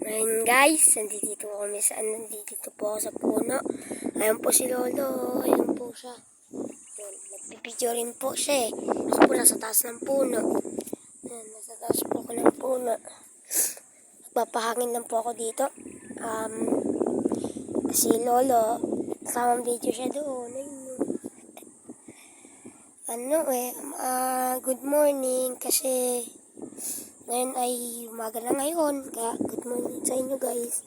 Ngayon guys, nandito kami nandito po ako sa puno. Ayan po si Lolo, ayan po siya. Ayan, nagpipidyo rin po siya eh. Ako po nasa taas ng puno. Ayan, nasa taas po ako ng puno. Nagpapahangin lang po ako dito. Si Lolo, kasamang video siya doon. Good morning kasi ngayon ay umaga na ngayon. Kaya good morning sa inyo guys.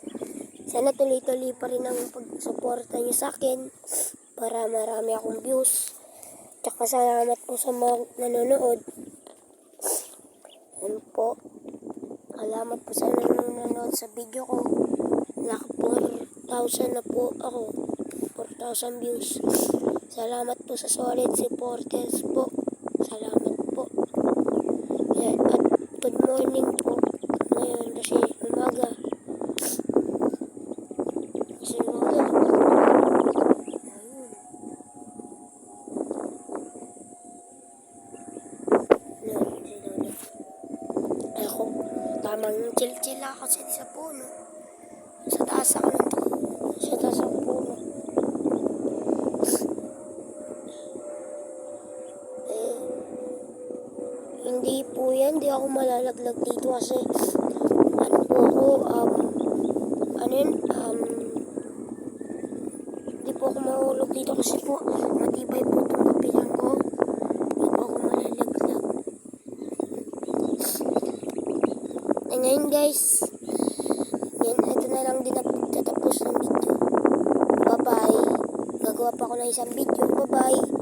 Sana tuloy-tuloy pa rin ang pagsuporta nyo sa akin para marami akong views. Tsaka salamat po sa mga nanonood. Ano po, salamat po sa nanonood sa video ko. Naka 4,000 na po ako. 4,000 views. Salamat po sa solid supporters po. Salamat po. Yan. At good morning po. Ngayon kasi umaga. Kasi umaga. Ayun. Ako, tamang chill-chill ako kasi sa puno. Sa taas ako nito. Sa taas ako puno. Hindi po yan, hindi ako malalaglag dito kasi ano po ako, hindi po ako mahulog dito kasi po matibay po itong kapilang ko. Hindi po ako malalaglag. Ngayon guys, yan, ito na lang din tatapos ng video. Bye bye. Gagawa pa ako ng isang video. Bye bye.